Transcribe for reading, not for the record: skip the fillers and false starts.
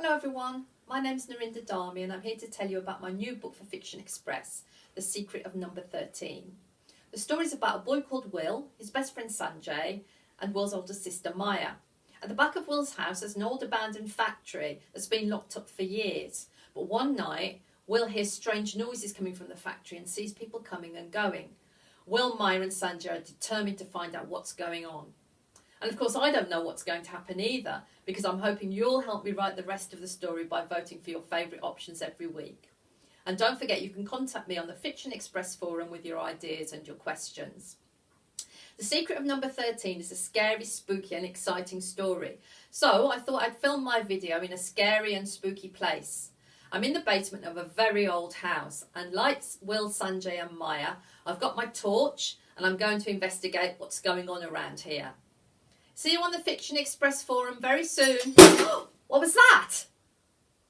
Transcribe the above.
Hello everyone, my name's Narinder Dhami and I'm here to tell you about my new book for Fiction Express, The Secret of Number 13. The story is about a boy called Will, his best friend Sanjay and Will's older sister Maya. At the back of Will's house there's an old abandoned factory that's been locked up for years. But one night, Will hears strange noises coming from the factory and sees people coming and going. Will, Maya and Sanjay are determined to find out what's going on. And of course I don't know what's going to happen either, because I'm hoping you'll help me write the rest of the story by voting for your favourite options every week. And don't forget you can contact me on the Fiction Express forum with your ideas and your questions. The Secret of Number 13 is a scary, spooky and exciting story. So I thought I'd film my video in a scary and spooky place. I'm in the basement of a very old house, and like Will, Sanjay and Maya, I've got my torch and I'm going to investigate what's going on around here. See you on the Fiction Express forum very soon. What was that?